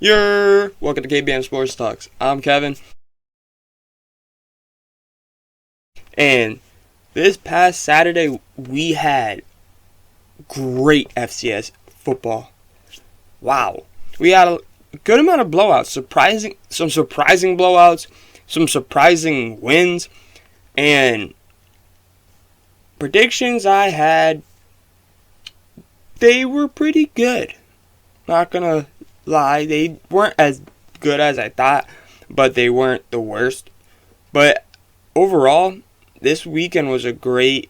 Welcome to KBM Sports Talks. I'm Kevin. And this past Saturday, we had great FCS football. Wow. We had a good amount of blowouts. Some surprising blowouts, some surprising wins, and predictions I had, they were pretty good. Not gonna lie, they weren't as good as I thought, but they weren't the worst. But overall, this weekend was a great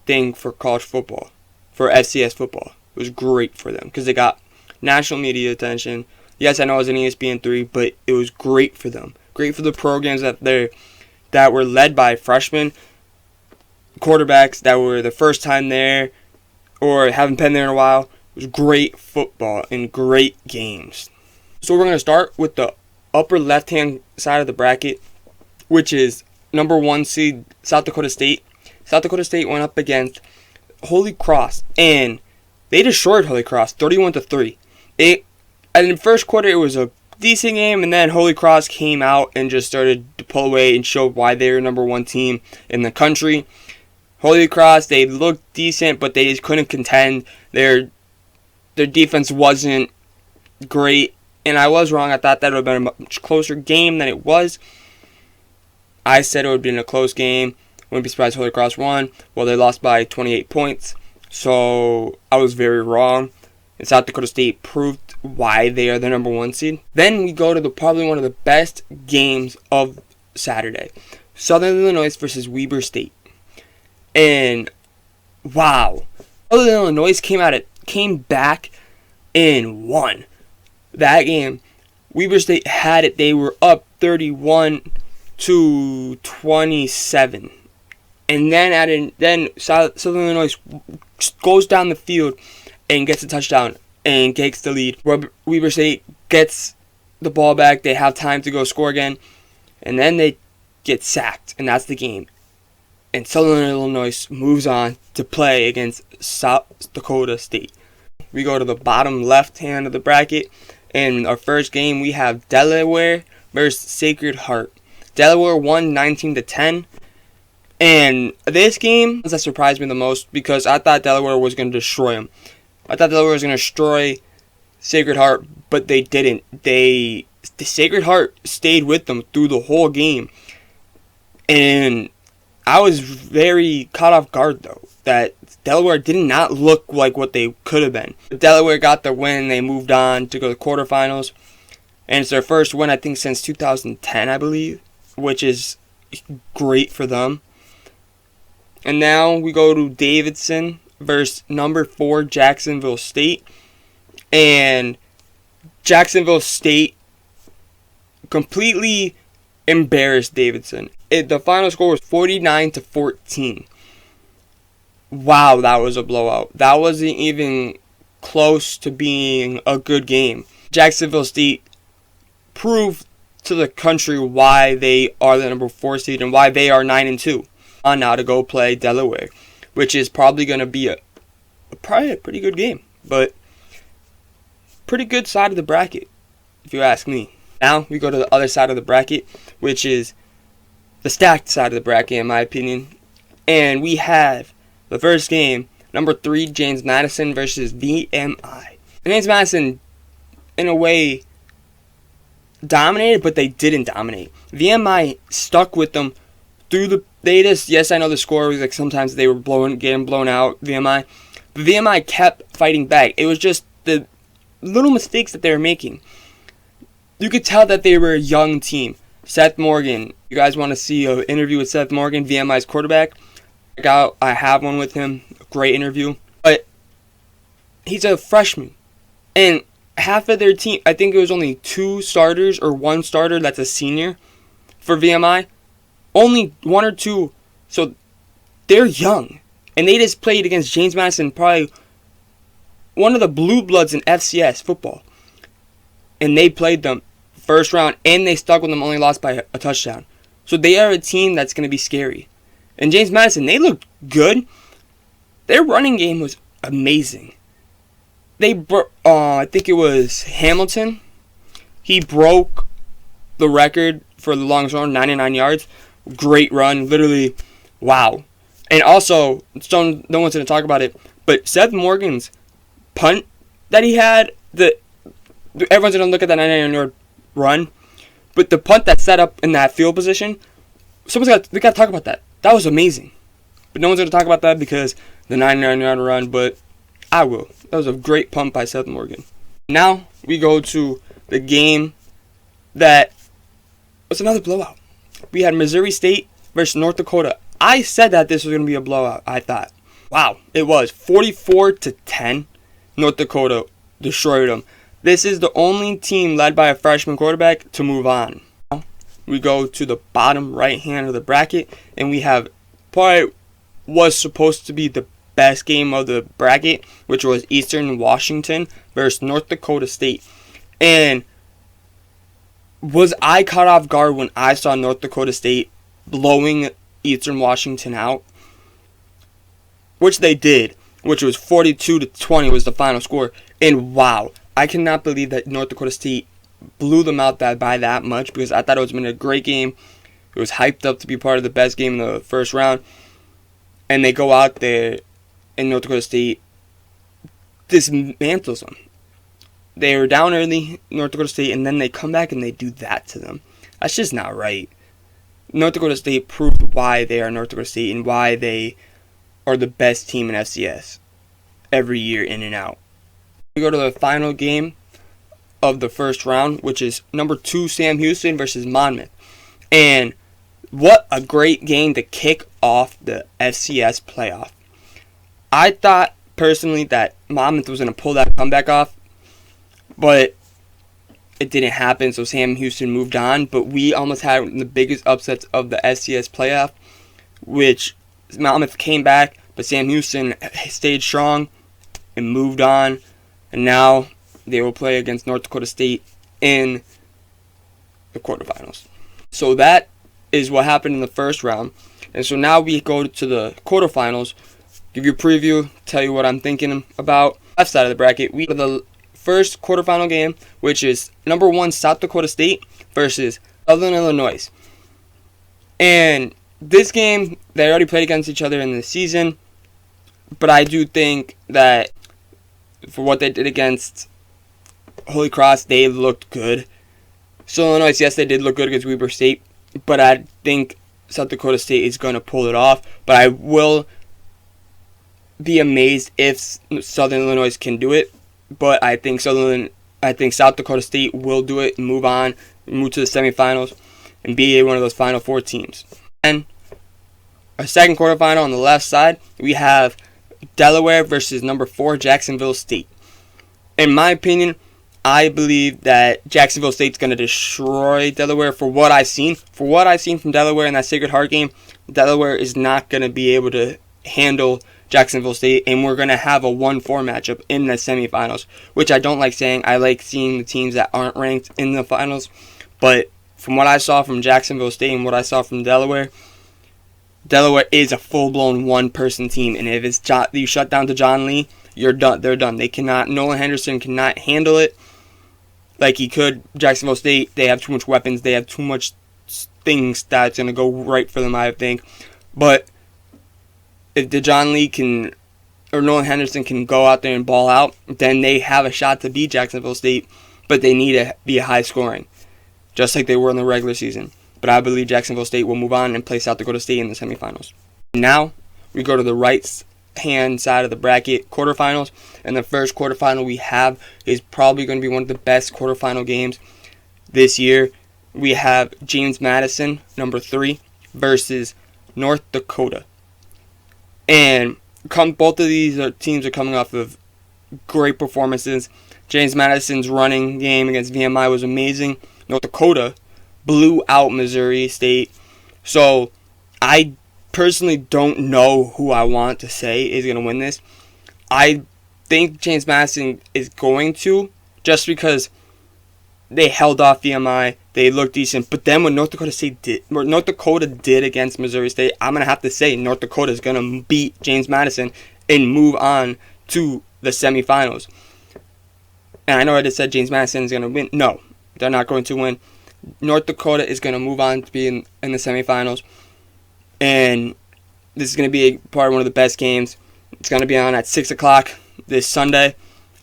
thing for college football, for FCS football. It was great for them because they got national media attention. Yes, I know it was an ESPN3, but it was great for them. Great for the programs that were led by freshmen, quarterbacks that were the first time there or haven't been there in a while. It was great football and great games. So we're going to start with the upper left-hand side of the bracket, which is number 1 seed South Dakota State. South Dakota State went up against Holy Cross, and they destroyed Holy Cross 31-3. In the first quarter, it was a decent game, and then Holy Cross came out and just started to pull away and showed why they were number 1 team in the country. Holy Cross, they looked decent, but they just couldn't contend. Their defense wasn't great, and I was wrong. I thought that would have been a much closer game than it was. I said it would have been a close game. Wouldn't be surprised Holy Cross won. Well, they lost by 28 points, so I was very wrong. And South Dakota State proved why they are the number 1 seed. Then we go to probably one of the best games of Saturday. Southern Illinois versus Weber State. And wow, Southern Illinois came back and won that game. Weber State had it. They were up 31-27, and then Southern Illinois goes down the field and gets a touchdown and takes the lead. Weber State gets the ball back. They have time to go score again, and then they get sacked, and that's the game. And Southern Illinois moves on to play against South Dakota State. We go to the bottom left hand of the bracket. In our first game, we have Delaware versus Sacred Heart. Delaware won 19-10. And this game that surprised me the most because I thought Delaware was going to destroy them. I thought Delaware was going to destroy Sacred Heart, but they didn't. The Sacred Heart stayed with them through the whole game. And I was very caught off guard, though, that Delaware did not look like what they could have been. Delaware got the win. They moved on to go to the quarterfinals. And it's their first win, I think, since 2010, I believe, which is great for them. And now we go to Davidson versus number 4 Jacksonville State. And Jacksonville State completely embarrassed Davidson. The final score was 49-14. Wow, that was a blowout. That wasn't even close to being a good game. Jacksonville State proved to the country why they are the number 4 seed and why they are 9-2. On now to go play Delaware, which is probably going to be a pretty good game, but pretty good side of the bracket, if you ask me. Now we go to the other side of the bracket, which is the stacked side of the bracket, in my opinion. And we have the first game, number 3, James Madison versus VMI. James Madison, in a way, dominated, but they didn't dominate. VMI stuck with them through the. Yes, I know the score was like sometimes they were getting blown out, VMI. But VMI kept fighting back. It was just the little mistakes that they were making. You could tell that they were a young team. Seth Morgan. You guys want to see an interview with Seth Morgan, VMI's quarterback? Check out. I have one with him. A great interview. But he's a freshman. And half of their team, I think it was only 2 starters or 1 starter that's a senior for VMI. Only 1 or 2. So they're young. And they just played against James Madison, probably one of the blue bloods in FCS football. And they played them first round, and they stuck with them, only lost by a touchdown. So they are a team that's going to be scary. And James Madison, they looked good. Their running game was amazing. I think it was Hamilton. He broke the record for the longest run, 99 yards. Great run, literally, wow. And also, no one's going to talk about it, but Seth Morgan's punt that he had, everyone's going to look at that 99-yard run, but the punt that set up in that field position, we got to talk about that. That was amazing. But no one's going to talk about that because the 99-yard run, but I will. That was a great punt by Seth Morgan. Now we go to the game that was another blowout. We had Missouri State versus North Dakota. I said that this was going to be a blowout, I thought. Wow, it was 44-10. North Dakota destroyed them. This is the only team led by a freshman quarterback to move on. Now we go to the bottom right hand of the bracket, and we have probably was supposed to be the best game of the bracket, which was Eastern Washington versus North Dakota State. And was I caught off guard when I saw North Dakota State blowing Eastern Washington out? Which they did, which was 42-20 was the final score. And wow, I cannot believe that North Dakota State blew them out by that much, because I thought it was been a great game. It was hyped up to be part of the best game in the first round. And they go out there, and North Dakota State dismantles them. They were down early, North Dakota State, and then they come back and they do that to them. That's just not right. North Dakota State proved why they are North Dakota State and why they are the best team in FCS every year in and out. We go to the final game of the first round, which is number 2 Sam Houston versus Monmouth. And what a great game to kick off the FCS playoff. I thought personally that Monmouth was going to pull that comeback off, but it didn't happen, so Sam Houston moved on. But we almost had the biggest upsets of the FCS playoff, which Monmouth came back, but Sam Houston stayed strong and moved on. And now they will play against North Dakota State in the quarterfinals. So that is what happened in the first round. And so now we go to the quarterfinals, give you a preview, tell you what I'm thinking about. Left side of the bracket, we have the first quarterfinal game, which is number 1 South Dakota State versus Southern Illinois. And this game, they already played against each other in the season, but I do think that for what they did against Holy Cross, they looked good. So Illinois, yes, they did look good against Weber State, but I think South Dakota State is going to pull it off. But I will be amazed if Southern Illinois can do it. But I think South Dakota State will do it and move on, move to the semifinals, and be one of those Final Four teams. And our second quarterfinal on the left side, we have Delaware versus number 4 Jacksonville State. In my opinion, I believe that Jacksonville State's going to destroy Delaware for what I've seen. For what I've seen from Delaware in that Sacred Heart game, Delaware is not going to be able to handle Jacksonville State, and we're going to have a 1-4 matchup in the semifinals, which I don't like saying. I like seeing the teams that aren't ranked in the finals. But from what I saw from Jacksonville State and what I saw from Delaware is a full-blown one-person team, and if it's you shut down to John Lee, you're done. They're done. Nolan Henderson cannot handle it like he could. Jacksonville State, they have too much weapons. They have too much things that's going to go right for them, I think. But if John Lee or Nolan Henderson can go out there and ball out, then they have a shot to beat Jacksonville State, but they need to be high scoring, just like they were in the regular season. But I believe Jacksonville State will move on and play South Dakota State in the semifinals. Now, we go to the right-hand side of the bracket, quarterfinals. And the first quarterfinal we have is probably going to be one of the best quarterfinal games this year. We have James Madison, number 3, versus North Dakota. And both of these teams are coming off of great performances. James Madison's running game against VMI was amazing. North Dakota blew out Missouri State. So I personally don't know who I want to say is going to win this. I think James Madison is going to, just because they held off VMI. They looked decent. But then what North Dakota did against Missouri State, I'm going to have to say North Dakota is going to beat James Madison and move on to the semifinals. And I know I just said James Madison is going to win. No. They're not going to win. North Dakota is going to move on to be in the semifinals. And this is going to be probably one of the best games. It's going to be on at 6 o'clock this Sunday.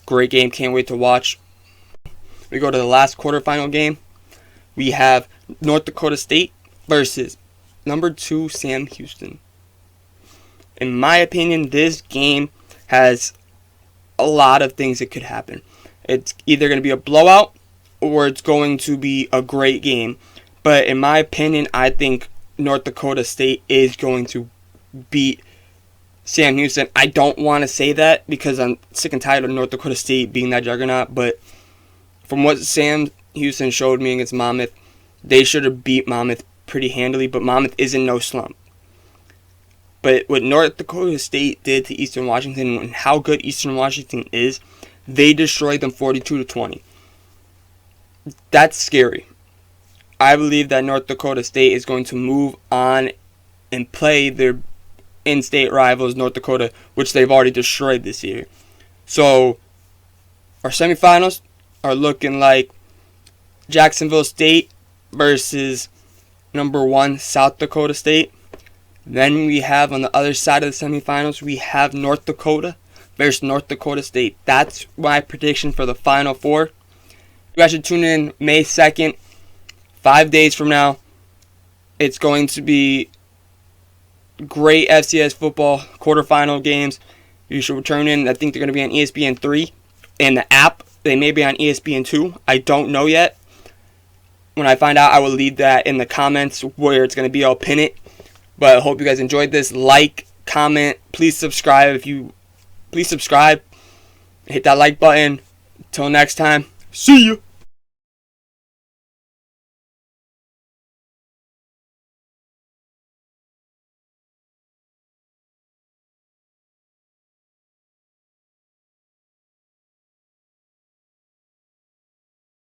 Great game. Can't wait to watch. We go to the last quarterfinal game. We have North Dakota State versus number 2 Sam Houston. In my opinion, this game has a lot of things that could happen. It's either going to be a blowout or it's going to be a great game. But in my opinion, I think North Dakota State is going to beat Sam Houston. I don't want to say that because I'm sick and tired of North Dakota State being that juggernaut. But from what Sam Houston showed me against Monmouth, they should have beat Monmouth pretty handily. But Monmouth is in no slump. But what North Dakota State did to Eastern Washington and how good Eastern Washington is, they destroyed them 42-20. That's scary. I believe that North Dakota State is going to move on and play their in-state rivals, North Dakota, which they've already destroyed this year. So, our semifinals are looking like Jacksonville State versus number 1 South Dakota State. Then we have on the other side of the semifinals, we have North Dakota versus North Dakota State. That's my prediction for the Final Four. You guys should tune in May 2nd, 5 days from now. It's going to be great FCS football quarterfinal games. You should tune in. I think they're going to be on ESPN 3 and the app. They may be on ESPN 2. I don't know yet. When I find out, I will leave that in the comments where it's going to be. I'll pin it. But I hope you guys enjoyed this. Like, comment, please subscribe. Please subscribe. Hit that like button. Until next time, see you.